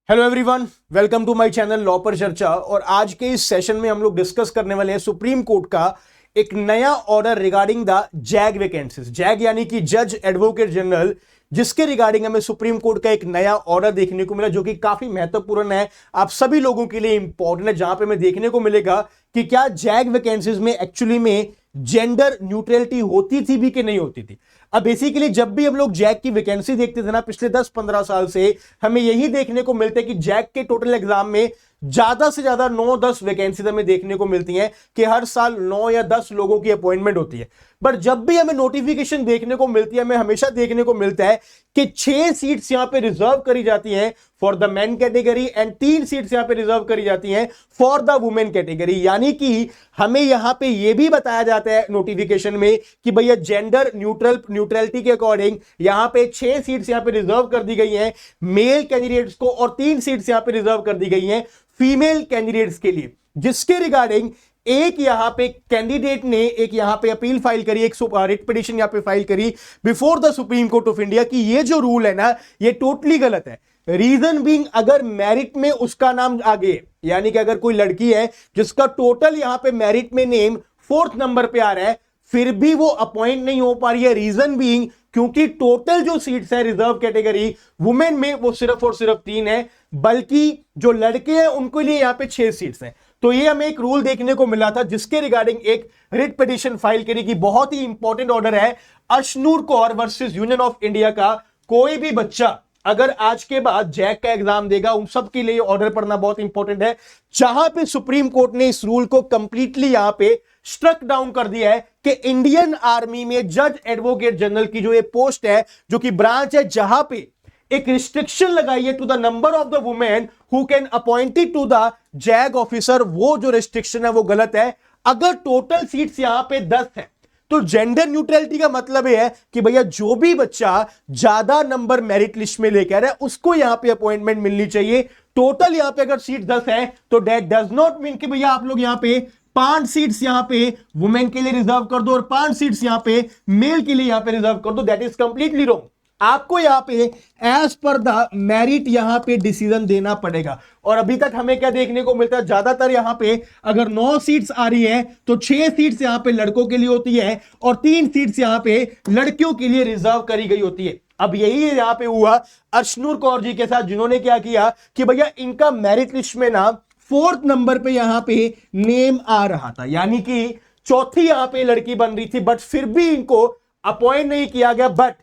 Hello everyone, welcome to my channel law पर चर्चा। और आज के इस सेशन में हम लोग डिस्कस करने वाले हैं सुप्रीम कोर्ट का एक नया order regarding the zag vacancies. Zag यानी कि जज एडवोकेट जनरल, जिसके रिगार्डिंग हमें सुप्रीम कोर्ट का एक नया ऑर्डर देखने को मिला जो कि काफी महत्वपूर्ण है, आप सभी लोगों के लिए इंपॉर्टेंट है, जहां पे हमें देखने को मिलेगा कि क्या जैग वैकेंसीज में एक्चुअली में जेंडर न्यूट्रलिटी होती थी भी कि नहीं होती थी। अब बेसिकली जब भी हम लोग जैग की वैकेंसी देखते थे ना, पिछले 10-15 साल से हमें यही देखने को मिलता है कि जैग के टोटल एग्जाम में ज्यादा से ज्यादा 9-10 वैकेंसी हमें देखने को मिलती हैं कि हर साल 9 या 10 लोगों की अपॉइंटमेंट होती है। बट जब भी हमें नोटिफिकेशन देखने को मिलती है, हमें हमेशा देखने को मिलता है कि 6 सीट्स यहां पे रिजर्व करी जाती हैं for the main category and 3 seats यहां पे रिजर्व करी जाती हैं फॉर द वुमेन कैटेगरी। यानी कि हमें यहां पे यह भी बताया जाता है नोटिफिकेशन में कि भैया जेंडर न्यूट्रलिटी के अकॉर्डिंग यहां पे 6 सीट्स यहां पे रिजर्व कर दी गई हैं मेल कैंडिडेट्स को और 3 सीट्स यहां पे रिजर्व कर दी गई हैं फीमेल कैंडिडेट्स के लिए, जिसके रिगार्डिंग एक यहां पे कैंडिडेट ने एक यहां पे अपील फाइल करी, एक रिट पिटीशन यहां पे फाइल करी before the supreme court of India कि ये जो रूल है ना, ये टोटली गलत है। रीजन बीइंग, अगर मेरिट में उसका नाम आगे, यानी कि अगर कोई लड़की है जिसका टोटल यहां पे मेरिट में नेम 4th नंबर पे आ रहा है, फिर भी वो अपॉइंट नहीं हो पा रही है। रीजन बीइंग क्योंकि टोटल जो सीट्स है रिजर्व कैटेगरी वुमेन में वो सिर्फ और सिर्फ 3 है, बल्कि जो लड़के हैं उनके लिए यहां पे 6 सीट्स हैं। तो ये हमें एक रूल देखने को मिला था जिसके रिगार्डिंग एक रिट पिटीशन फाइल करी कि बहुत ही इंपॉर्टेंट ऑर्डर है Ashnoor Kaur versus union of India का। कोई भी बच्चा अगर आज के बाद जैक का एग्जाम देगा, उन सब के लिए ऑर्डर पढ़ना बहुत इंपॉर्टेंट है, जहां पे सुप्रीम कोर्ट ने इस रूल को कंप्लीटली यहां पे स्ट्रक डाउन कर दिया है कि इंडियन आर्मी में जज एडवोकेट जनरल की जो ये पोस्ट है, जो कि ब्रांच है, जहां पे एक रिस्ट्रिक्शन लगाई है to the number of the women who can appointed to the JAG officer, वो जो रिस्ट्रिक्शन है वो गलत है। अगर टोटल सीट्स यहां पे 10 है तो जेंडर न्यूट्रलिटी का मतलब यह है कि भैया जो भी बच्चा ज्यादा नंबर मेरिट लिस्ट में लेकर है उसको यहां पे अपॉइंटमेंट मिलनी चाहिए। टोटल यहां पे अगर सीट 10 है तो दैट डज नॉट मीन कि भैया आप लोग यहां पे 5 सीट्स यहां पे वुमेन के लिए रिजर्व कर दो और 5 सीट्स यहां पे मेल के लिए यहां पे रिजर्व कर दो। That is completely wrong. आपको यहां पे एज पर द मेरिट यहां पे डिसीजन देना पड़ेगा। और अभी तक हमें क्या देखने को मिलता है, ज्यादातर यहां पे अगर 9 सीट्स आ रही है तो 6 सीट्स यहां पे लड़कों के लिए होती है और 3 सीट्स यहां पे लड़कियों के लिए रिजर्व करी गई होती है। अब यही यहां पे हुआ अशनूर कौर जी के साथ, जिन्होंने क्या किया कि भैया इनका मेरिट लिस्ट में ना 4th नंबर पे यहां पे नेम आ रहा था, यानी कि चौथी यहां पे लड़की बन रही थी, बट फिर भी इनको अपॉइंट नहीं किया गया। बट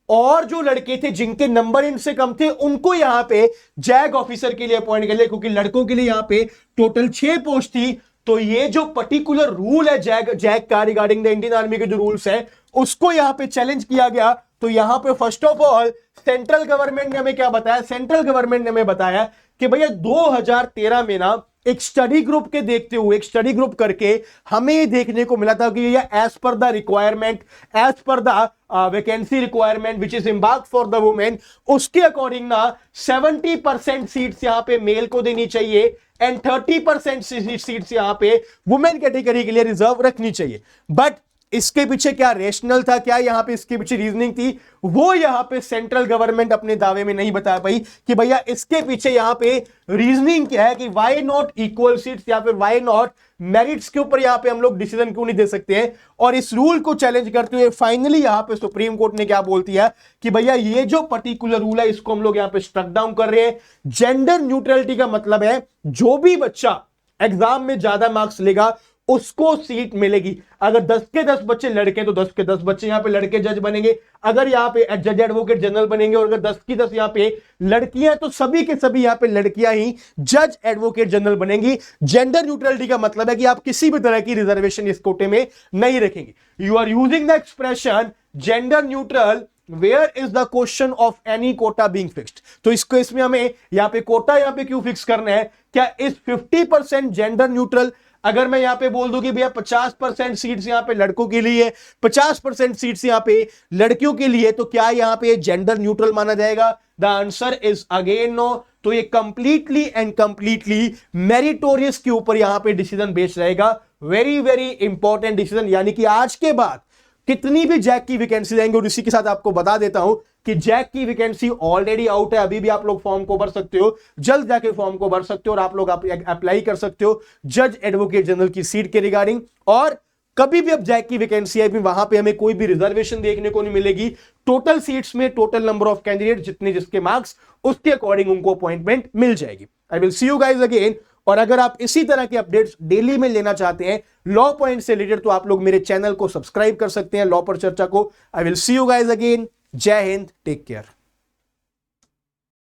और जो लड़के थे जिनके नंबर इनसे कम थे उनको यहां पे जैग ऑफिसर के लिए अपॉइंट कर लिया, क्योंकि लड़कों के लिए यहां पे टोटल 6 पोस्ट थी। तो ये जो पर्टिकुलर रूल है जैग का रिगार्डिंग द इंडियन आर्मी के जो रूल्स है उसको यहां पे चैलेंज किया गया। तो यहां पे first of all central government ने हमें क्या बताया, सेंट्रल गवर्नमेंट ने हमें बताया कि भैया 2013 में ना एक स्टडी ग्रुप के देखते हुए, एक स्टडी ग्रुप करके हमें ये देखने को मिला था कि ये as per the requirement, as per the vacancy requirement which is embarked for the women, उसके अकॉर्डिंग ना 70% सीट्स यहां पे मेल को देनी चाहिए एंड 30% सीट्स यहां पे वुमेन कैटेगरी के लिए रिजर्व रखनी चाहिए। बट इसके पीछे क्या रेशनल था, क्या यहां पे इसके पीछे रीजनिंग थी, वो यहां पे सेंट्रल गवर्नमेंट अपने दावे में नहीं बता पाई कि भैया इसके पीछे यहां पे रीजनिंग क्या है कि व्हाई नॉट इक्वल सीट्स या फिर व्हाई नॉट मेरिट्स के ऊपर यहां पे हम लोग डिसीजन क्यों नहीं दे सकते हैं। और इस रूल को चैलेंज करते हुए फाइनली यहां पे सुप्रीम कोर्ट ने क्या बोल दिया कि भैया ये जो पर्टिकुलर रूल है इसको हम लोग यहां पे स्ट्रक डाउन कर रहे हैं। जेंडर न्यूट्रलिटी का मतलब है जो भी बच्चा एग्जाम में ज्यादा मार्क्स लेगा उसको सीट मिलेगी। अगर 10 के 10 बच्चे लड़के तो 10 के 10 बच्चे यहां पे लड़के जज बनेंगे, अगर यहां पे जज एडवोकेट जनरल बनेंगे, और अगर 10 की 10 यहां पे लड़कियां तो सभी के सभी यहां पे लड़कियां ही जज एडवोकेट जनरल बनेंगी। जेंडर न्यूट्रलिटी का मतलब है कि आप किसी भी तरह की रिजर्वेशन इस कोटे में नहीं रखेंगे। You are using the expression gender neutral where is the question of any quota being fixed. तो इसको इसमें हमें यहां पे कोटा यहां पे क्यों फिक्स करना है, क्या इस 50% जेंडर न्यूट्रल, अगर मैं यहां पे बोल दूं कि भैया 50% सीट्स यहां पे लड़कों के लिए, 50% सीट्स यहां पे लड़कियों के लिए, तो क्या यहां पे जेंडर न्यूट्रल माना जाएगा? The answer is again no. तो ये कंप्लीटली एंड कंप्लीटली मेरिटोरियस के ऊपर यहां पे डिसीजन बेस्ड रहेगा। वेरी वेरी इंपॉर्टेंट डिसीजन, यानी कि आज के बाद कितनी भी जैक की वैकेंसी आएंगी, और इसी के साथ आपको बता देता हूं कि जैग की वैकेंसी ऑलरेडी आउट है, अभी भी आप लोग फॉर्म को भर सकते हो, जल्द जाके फॉर्म को भर सकते हो और आप लोग अप्लाई कर सकते हो जज एडवोकेट जनरल की सीट के रिगार्डिंग। और कभी भी अब जैग की वैकेंसी आई, वहां पे हमें कोई भी रिजर्वेशन देखने को नहीं मिलेगी। टोटल सीट्स में टोटल नंबर ऑफ कैंडिडेट जितने जिसके मार्क्स, उसके अकॉर्डिंग उनको अपॉइंटमेंट मिल जाएगी। I will see you guys again. और अगर आप इसी तरह के अपडेट्स डेली में लेना चाहते हैं लॉ पॉइंट से रिलेटेड, तो आप लोग मेरे चैनल को सब्सक्राइब कर सकते हैं, लॉ पर चर्चा को। I will see you guys again. जय हिंद, टेक केयर।